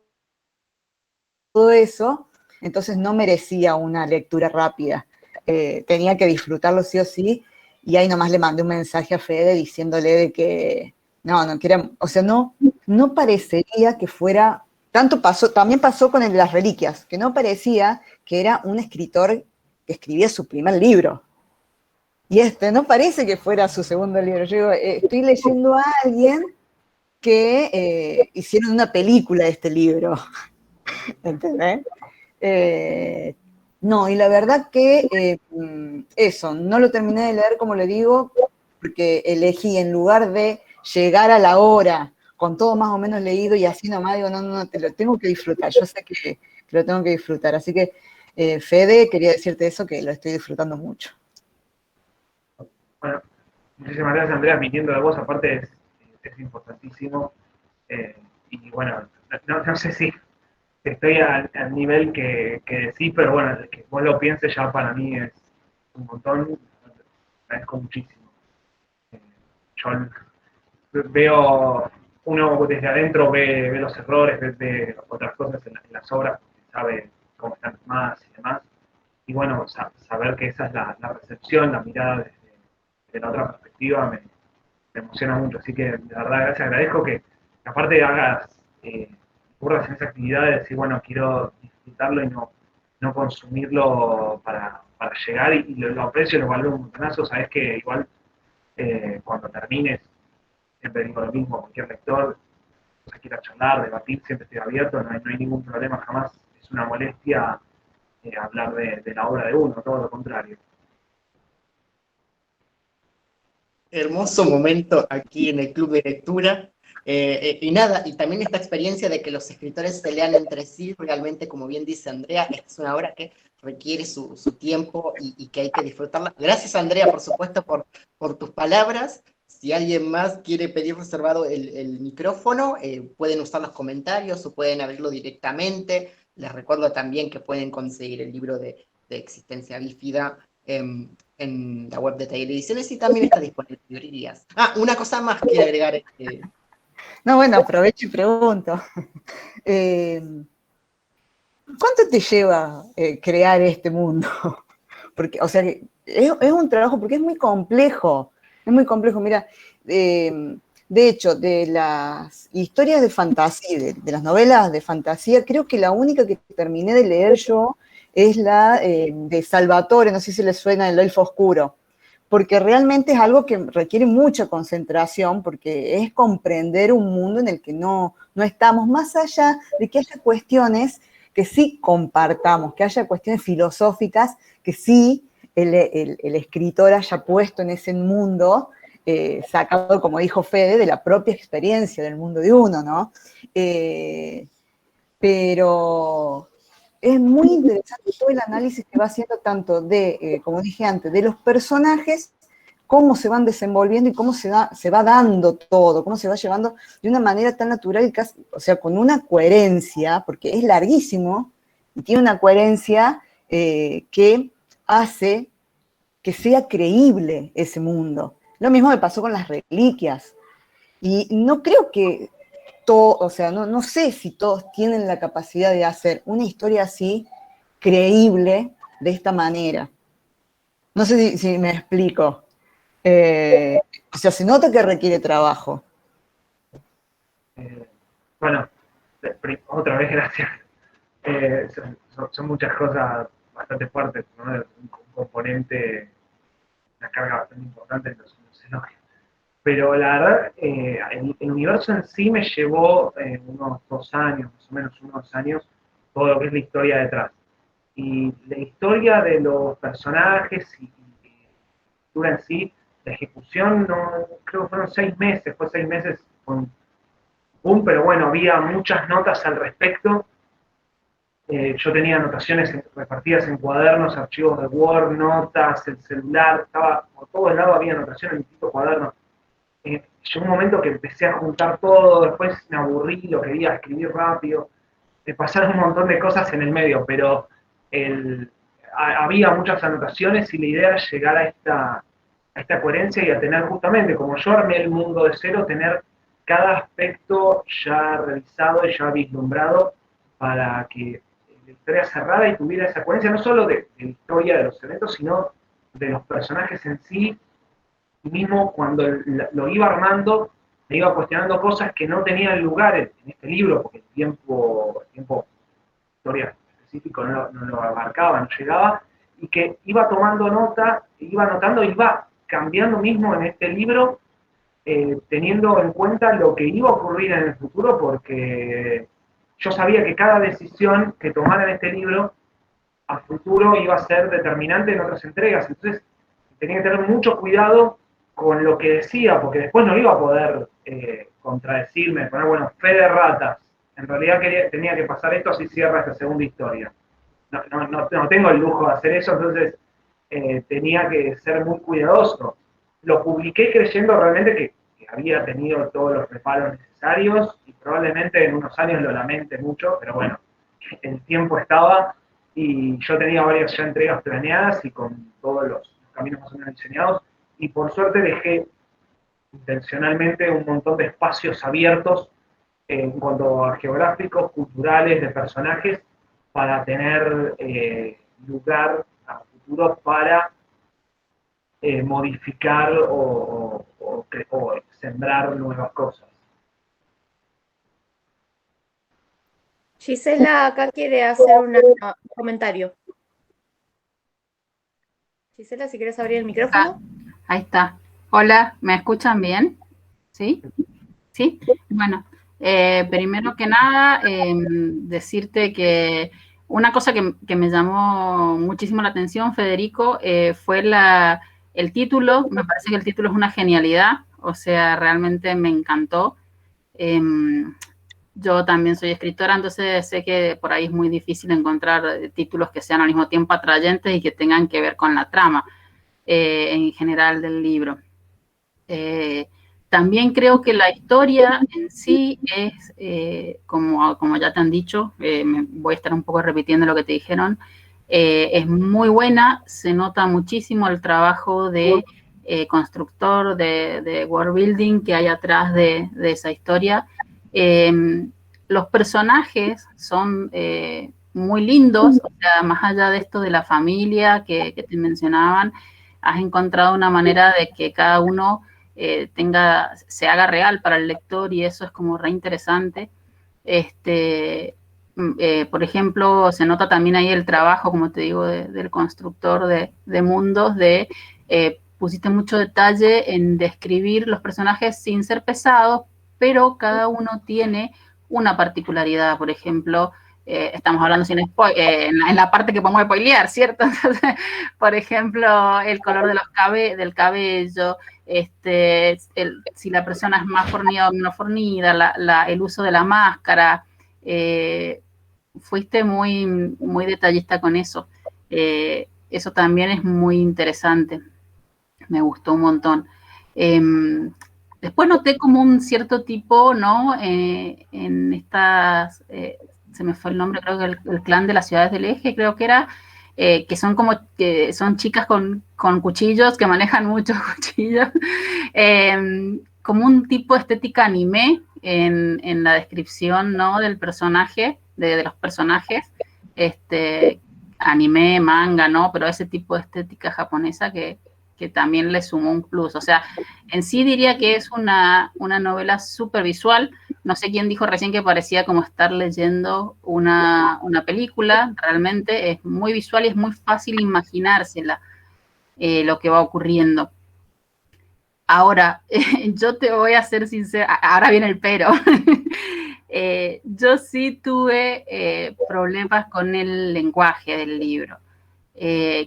eso, entonces no merecía una lectura rápida. Tenía que disfrutarlo sí o sí, y ahí nomás le mandé un mensaje a Fede diciéndole de que no, que era, o sea, no parecería que fuera, también pasó con el de las reliquias, que no parecía que era un escritor que escribía su primer libro. Y no parece que fuera su segundo libro. Yo digo, estoy leyendo a alguien que hicieron una película de este libro. ¿Entendés? No, y la verdad que eso, no lo terminé de leer, como le digo, porque elegí, en lugar de llegar a la hora con todo más o menos leído y así nomás, digo, no, te lo tengo que disfrutar, yo sé que lo tengo que disfrutar. Así que, Fede, quería decirte eso, que lo estoy disfrutando mucho. Bueno, muchísimas gracias, Andrea, viniendo de vos, aparte es importantísimo. Y bueno, no sé si estoy al nivel que decís, pero bueno, que vos lo pienses ya para mí es un montón, agradezco muchísimo. Yo veo, uno desde adentro ve los errores, ve otras cosas en las obras, porque sabe cómo están más y demás. Y bueno, saber que esa es la recepción, la mirada desde la otra perspectiva me emociona mucho. Así que de verdad, gracias, agradezco que aparte hagas, curras en esa actividad de decir, bueno, quiero disfrutarlo y no consumirlo para llegar, y lo aprecio, lo valoro un montonazo. Sabes que igual cuando termines, siempre digo lo mismo, cualquier lector, o sea, quiera charlar, debatir, siempre estoy abierto, no hay ningún problema, jamás es una molestia hablar de la obra de uno, todo lo contrario. Hermoso momento aquí en el club de lectura. Y nada, y también esta experiencia de que los escritores se lean entre sí, realmente, como bien dice Andrea, esta es una obra que requiere su tiempo y que hay que disfrutarla. Gracias, Andrea, por supuesto, por tus palabras. Si alguien más quiere pedir reservado el micrófono, pueden usar los comentarios o pueden abrirlo directamente. Les recuerdo también que pueden conseguir el libro de Existencia Bífida en la web de Taller Ediciones, y también está disponible en librerías. Ah, una cosa más quiero agregar. No, bueno, aprovecho y pregunto. ¿Cuánto te lleva crear este mundo? Porque, o sea, es un trabajo, porque es muy complejo. Es muy complejo. Mira, de hecho, de las historias de fantasía, de las novelas de fantasía, creo que la única que terminé de leer yo es la de Salvatore, no sé si le suena, El Elfo Oscuro, porque realmente es algo que requiere mucha concentración, porque es comprender un mundo en el que no estamos, más allá de que haya cuestiones que sí compartamos, que haya cuestiones filosóficas que sí el escritor haya puesto en ese mundo, sacado, como dijo Fede, de la propia experiencia del mundo de uno, ¿no? Pero es muy interesante todo el análisis que va haciendo tanto de, como dije antes, de los personajes, cómo se van desenvolviendo y cómo se va dando todo, cómo se va llevando de una manera tan natural y casi, o sea, con una coherencia, porque es larguísimo y tiene una coherencia que hace que sea creíble ese mundo. Lo mismo me pasó con las reliquias. Y no creo que todo, o sea, no sé si todos tienen la capacidad de hacer una historia así creíble de esta manera. No sé si me explico. O sea, se nota que requiere trabajo. Bueno, otra vez gracias. Son muchas cosas bastante fuertes, ¿no? Un componente, una carga bastante importante en los elogios. Pero la verdad, el universo en sí me llevó unos 2 años, más o menos unos años, todo lo que es la historia detrás. Y la historia de los personajes y la escritura en sí, la ejecución, no, creo que fueron 6 meses, fue 6 meses con pero bueno, había muchas notas al respecto. Yo tenía anotaciones repartidas en cuadernos, archivos de Word, notas, el celular, estaba por todos lados, había anotaciones en distintos cuadernos. Llegó un momento que empecé a juntar todo, después me aburrí, lo quería escribir rápido, pasaron un montón de cosas en el medio, pero había muchas anotaciones y la idea era llegar a esta coherencia y a tener justamente, como yo armé el mundo de cero, tener cada aspecto ya revisado y ya vislumbrado para que la historia cerrara y tuviera esa coherencia, no solo de la historia de los eventos, sino de los personajes en sí. Y mismo cuando lo iba armando, me iba cuestionando cosas que no tenían lugar en este libro, porque el tiempo historia específico no lo abarcaba, no llegaba, y que iba tomando nota, iba anotando, iba cambiando mismo en este libro, teniendo en cuenta lo que iba a ocurrir en el futuro, porque yo sabía que cada decisión que tomara en este libro a futuro iba a ser determinante en otras entregas. Entonces tenía que tener mucho cuidado con lo que decía, porque después no iba a poder contradecirme, poner, bueno, fe de ratas. En realidad tenía que pasar esto, así cierra esta segunda historia. No tengo el lujo de hacer eso, entonces tenía que ser muy cuidadoso. Lo publiqué creyendo realmente que había tenido todos los reparos necesarios y probablemente en unos años lo lamente mucho, pero bueno, el tiempo estaba y yo tenía varias ya entregas planeadas y con todos los caminos más o menos diseñados, y por suerte dejé intencionalmente un montón de espacios abiertos en cuanto a geográficos, culturales, de personajes, para tener lugar a futuro para modificar o sembrar nuevas cosas. Gisela acá quiere hacer un comentario. Gisela, si quieres abrir el micrófono. Ahí está. Hola, ¿me escuchan bien? ¿Sí? ¿Sí? Bueno, primero que nada, decirte que una cosa que me llamó muchísimo la atención, Federico, fue el título. Me parece que el título es una genialidad, o sea, realmente me encantó. Yo también soy escritora, entonces sé que por ahí es muy difícil encontrar títulos que sean al mismo tiempo atrayentes y que tengan que ver con la trama en general del libro. También creo que la historia en sí es, como ya te han dicho, voy a estar un poco repitiendo lo que te dijeron, es muy buena, se nota muchísimo el trabajo de constructor de world building que hay atrás de esa historia. Los personajes son muy lindos, o sea, más allá de esto de la familia que te mencionaban, has encontrado una manera de que cada uno se haga real para el lector, y eso es como re interesante. Por ejemplo, se nota también ahí el trabajo, como te digo, del constructor de mundos, pusiste mucho detalle en describir los personajes sin ser pesados, pero cada uno tiene una particularidad. Por ejemplo, estamos hablando sin en la parte que podemos spoilear, ¿cierto? Entonces, por ejemplo, el color del cabello, si la persona es más fornida o menos fornida, el uso de la máscara. Fuiste muy, muy detallista con eso. Eso también es muy interesante. Me gustó un montón. Después noté como un cierto tipo, ¿no? En estas, se me fue el nombre, creo que el clan de las ciudades del eje, creo que era, que son como, que son chicas con cuchillos, que manejan muchos cuchillos, como un tipo de estética anime en la descripción, ¿no? Del personaje, de los personajes, anime, manga, ¿no? Pero ese tipo de estética japonesa que también le sumó un plus. O sea, en sí diría que es una novela súper visual. No sé quién dijo recién que parecía como estar leyendo una película. Realmente es muy visual y es muy fácil imaginársela, lo que va ocurriendo. Ahora, yo te voy a ser sincera, ahora viene el pero. Yo sí tuve problemas con el lenguaje del libro.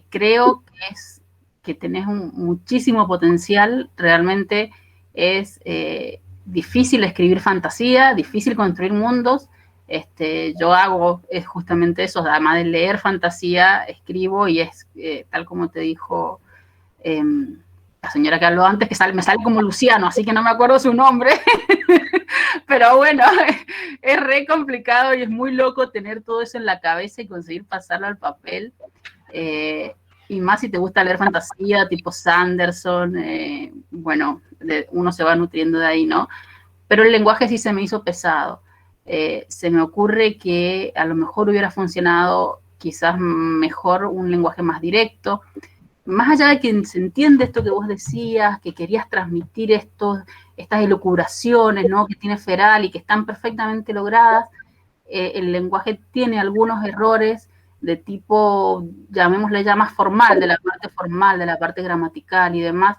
Creo que tenés muchísimo potencial. Realmente es difícil escribir fantasía, difícil construir mundos. Yo hago justamente eso, además de leer fantasía, escribo, y es tal como te dijo la señora que habló antes, que me sale como Luciano, así que no me acuerdo su nombre. Pero bueno, es re complicado y es muy loco tener todo eso en la cabeza y conseguir pasarlo al papel. Y más si te gusta leer fantasía, tipo Sanderson, bueno, uno se va nutriendo de ahí, ¿no? Pero el lenguaje sí se me hizo pesado. Se me ocurre que a lo mejor hubiera funcionado quizás mejor un lenguaje más directo. Más allá de que se entiende esto que vos decías, que querías transmitir estas elucubraciones, ¿no? Que tiene Feral y que están perfectamente logradas, el lenguaje tiene algunos errores de tipo, llamémosle ya más formal, de la parte gramatical y demás,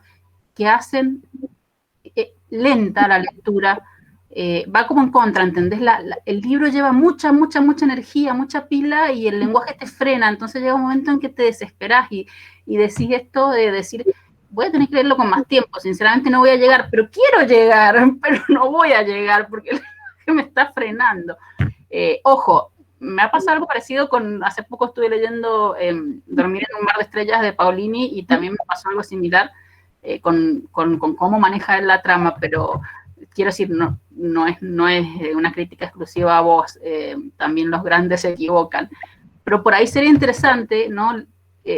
que hacen lenta la lectura, va como en contra, ¿entendés? El libro lleva mucha energía, mucha pila, y el lenguaje te frena. Entonces llega un momento en que te desesperás y decís esto de decir, voy a tener que leerlo con más tiempo, sinceramente no voy a llegar, pero quiero llegar, pero no voy a llegar porque el lenguaje me está frenando. Ojo, me ha pasado algo parecido hace poco estuve leyendo Dormir en un mar de estrellas de Paolini, y también me pasó algo similar con cómo maneja la trama, pero quiero decir, no es una crítica exclusiva a vos, también los grandes se equivocan, pero por ahí sería interesante, ¿no?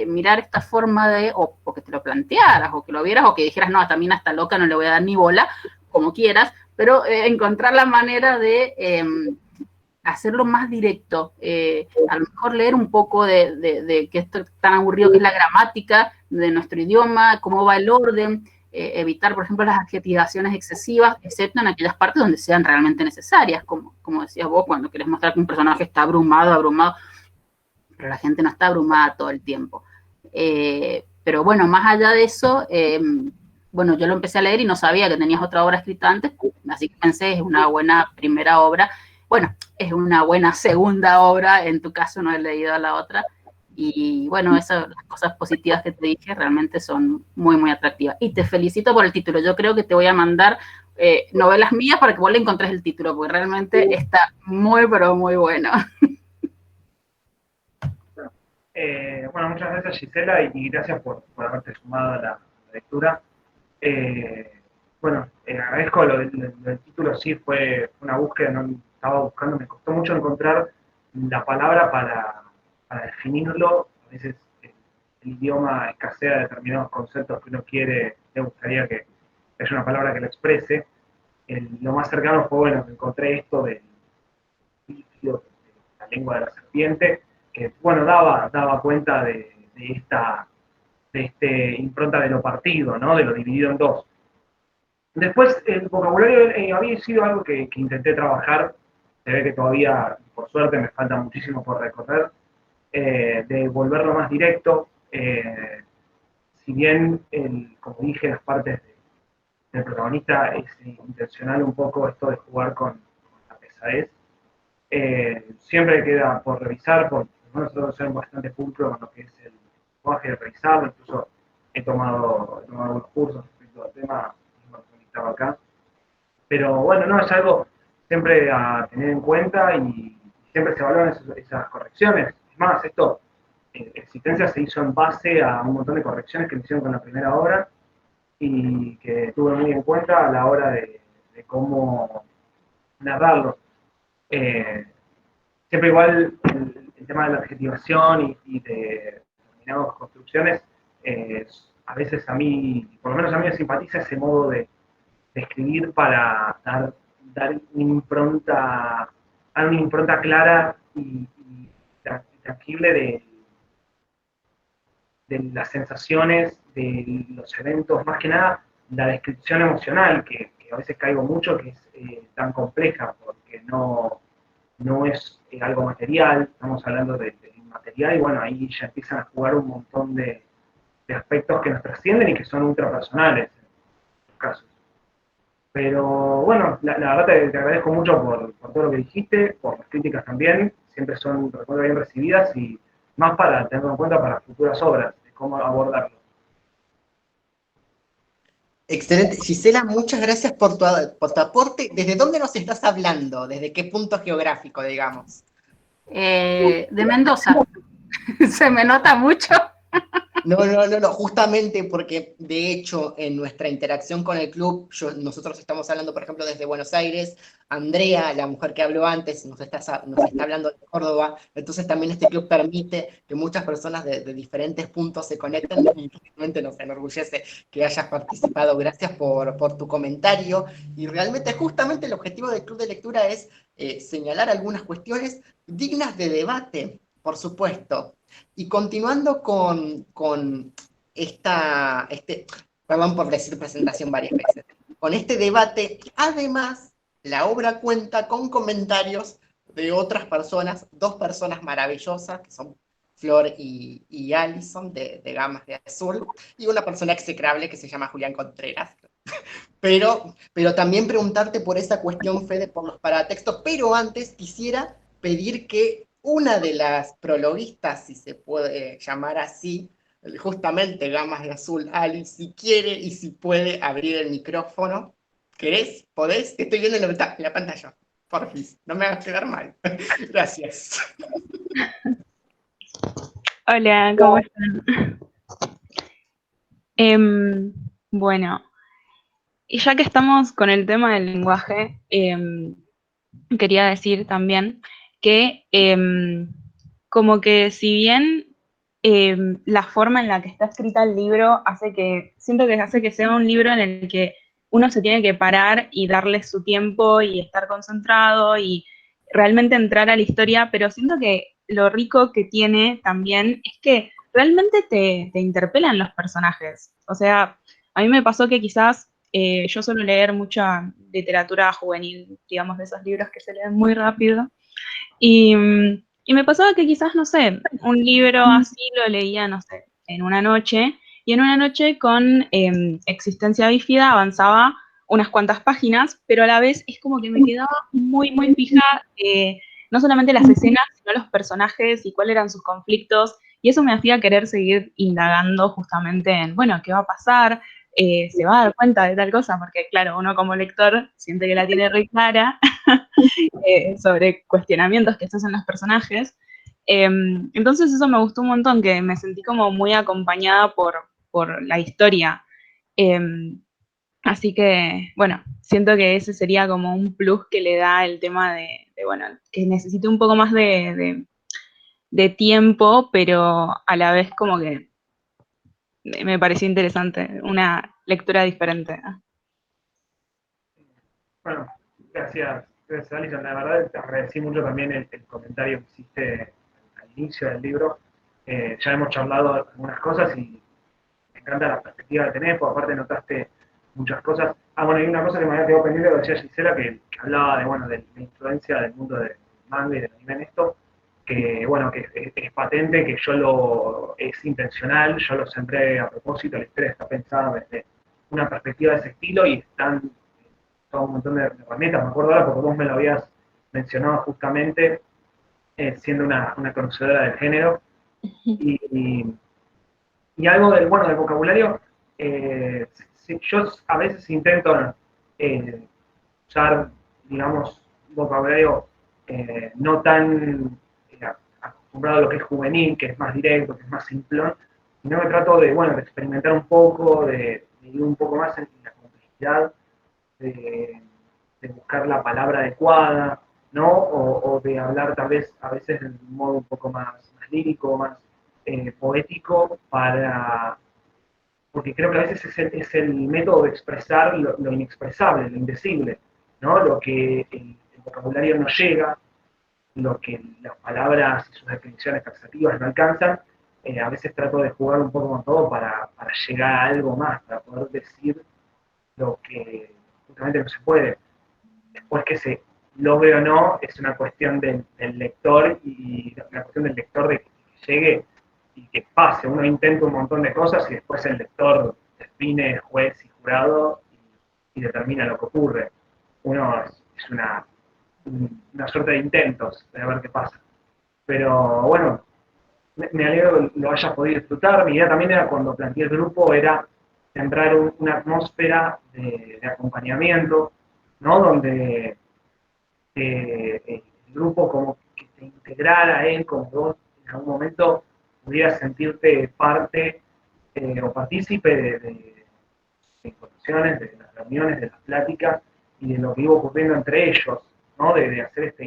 Mirar esta forma o que te lo plantearas, o que lo vieras, o que dijeras, no, también a esta loca no le voy a dar ni bola, como quieras, pero encontrar la manera de hacerlo más directo, a lo mejor leer un poco de que esto tan aburrido que es la gramática de nuestro idioma, cómo va el orden, evitar, por ejemplo, las adjetivaciones excesivas, excepto en aquellas partes donde sean realmente necesarias, como decías vos, cuando querés mostrar que un personaje está abrumado, pero la gente no está abrumada todo el tiempo. Pero bueno, más allá de eso, bueno, yo lo empecé a leer y no sabía que tenías otra obra escrita antes, así que pensé, es una buena primera obra. Bueno, es una buena segunda obra, en tu caso no he leído la otra, y bueno, las cosas positivas que te dije realmente son muy, muy atractivas. Y te felicito por el título. Yo creo que te voy a mandar novelas mías para que vos le encontres el título, porque realmente está muy, pero muy bueno. Bueno, muchas gracias, Gisela, y gracias por haberte sumado a la lectura. Bueno, agradezco lo del título, sí, fue una búsqueda, no estaba buscando, me costó mucho encontrar la palabra para definirlo. A veces el el idioma escasea determinados conceptos que uno quiere, le gustaría que haya una palabra que lo exprese. Lo más cercano fue, bueno, encontré esto del de la lengua de la serpiente, que, bueno, daba cuenta de esta impronta de lo partido, ¿no? De lo dividido en dos. Después, el vocabulario había sido algo que intenté trabajar. Se ve que todavía, por suerte, me falta muchísimo por recorrer, de volverlo más directo. Si bien, como dije, las partes del protagonista es intencional un poco esto de jugar con la pesadez, siempre queda por revisar, porque nosotros somos bastante pulcro con lo que es el lenguaje de revisarlo, incluso he tomado algunos cursos respecto al tema, cuando estaba acá. Pero bueno, no, es algo siempre a tener en cuenta y siempre se evalúan esas correcciones. Es más, Existencia se hizo en base a un montón de correcciones que me hicieron con la primera obra y que tuve muy en cuenta a la hora de cómo narrarlo. Siempre igual el tema de la adjetivación y de determinadas construcciones, a veces a mí, por lo menos a mí me simpatiza ese modo de escribir para dar una impronta clara y tangible de las sensaciones, de los eventos, más que nada la descripción emocional, que a veces caigo mucho, que es tan compleja, porque no es algo material, estamos hablando de inmaterial, y bueno, ahí ya empiezan a jugar un montón de aspectos que nos trascienden y que son ultrapersonales en muchos casos. Pero bueno, la verdad te agradezco mucho por todo lo que dijiste, por las críticas también, siempre son, recuerdo, bien recibidas y más para tenerlo en cuenta para futuras obras, de cómo abordarlo. Excelente. Gisela, muchas gracias por tu aporte. ¿Desde dónde nos estás hablando? ¿Desde qué punto geográfico, digamos? De Mendoza. Se me nota mucho. No, justamente porque de hecho en nuestra interacción con el club, nosotros estamos hablando, por ejemplo, desde Buenos Aires, Andrea, la mujer que habló antes, nos está hablando de Córdoba, entonces también este club permite que muchas personas de diferentes puntos se conecten y realmente nos enorgullece que hayas participado. Gracias por tu comentario y realmente justamente el objetivo del club de lectura es señalar algunas cuestiones dignas de debate, por supuesto. Y continuando con perdón por decir presentación varias veces, con este debate, además, la obra cuenta con comentarios de otras personas, dos personas maravillosas, que son Flor y Alison, de Gamas de Azul, y una persona execrable que se llama Julián Contreras. Pero también preguntarte por esa cuestión, Fede, por los paratextos, pero antes quisiera pedir que una de las prologuistas, si se puede llamar así, justamente Gamas de Azul, Ali, si quiere y si puede abrir el micrófono. ¿Querés? ¿Podés? Estoy viendo en la pantalla. Porfis, no me hagas quedar mal. Gracias. Hola, ¿cómo están? Bueno, y ya que estamos con el tema del lenguaje, quería decir también que como que si bien la forma en la que está escrita el libro siento que hace que sea un libro en el que uno se tiene que parar y darle su tiempo y estar concentrado y realmente entrar a la historia, pero siento que lo rico que tiene también es que realmente te interpelan los personajes. O sea, a mí me pasó que quizás yo suelo leer mucha literatura juvenil, digamos, de esos libros que se leen muy rápido, y me pasaba que quizás, no sé, un libro así lo leía, no sé, en una noche, y en una noche con Existencia Bífida avanzaba unas cuantas páginas, pero a la vez es como que me quedaba muy, muy fija, no solamente las escenas, sino los personajes y cuáles eran sus conflictos, y eso me hacía querer seguir indagando justamente en, bueno, ¿qué va a pasar? Se va a dar cuenta de tal cosa, porque claro, uno como lector siente que la tiene re clara sobre cuestionamientos que se hacen los personajes. Entonces eso me gustó un montón, que me sentí como muy acompañada por la historia. Así que, bueno, siento que ese sería como un plus que le da el tema bueno, que necesite un poco más de tiempo, pero a la vez como que me pareció interesante, una lectura diferente. Bueno, gracias Alison. La verdad te agradecí mucho también el comentario que hiciste al inicio del libro. Ya hemos charlado algunas cosas y me encanta la perspectiva que tenés, porque aparte notaste muchas cosas. Bueno, hay una cosa que me había quedado pendiente, lo decía Gisela, que hablaba de, bueno, de la influencia del mundo del manga y del anime en esto, que, bueno, que es patente, que es intencional, yo lo centré a propósito, la historia está pensada desde una perspectiva de ese estilo y están todo un montón de herramientas, me acuerdo ahora porque vos me lo habías mencionado justamente, siendo una conocedora del género, y algo del vocabulario, yo a veces intento usar, digamos, vocabulario no tan acostumbrado a lo que es juvenil, que es más directo, que es más simplón, sino que trato de experimentar un poco, de ir un poco más en la complejidad, de, de buscar la palabra adecuada, ¿no? O de hablar tal vez a veces de un modo un poco más lírico, más poético, porque creo que a veces es el método de expresar lo inexpresable, lo indecible, ¿no? Lo que el vocabulario no llega, lo que las palabras y sus definiciones taxativas no alcanzan. A veces trato de jugar un poco con todo para llegar a algo más, para poder decir lo que justamente no se puede. Después que se logre o no, es una cuestión del lector y una cuestión del lector de que llegue y que pase. Uno intenta un montón de cosas y después el lector define, juez y jurado y determina lo que ocurre. Uno es una suerte de intentos de ver qué pasa. Pero bueno, me alegro que lo hayas podido disfrutar. Mi idea también era, cuando planteé el grupo, era centrar una atmósfera de acompañamiento, ¿no? Donde el grupo como que te integrara a él, como que vos en algún momento pudieras sentirte parte o partícipe de informaciones, de las reuniones, de las pláticas y de lo que iba ocurriendo entre ellos, ¿no? De hacer esta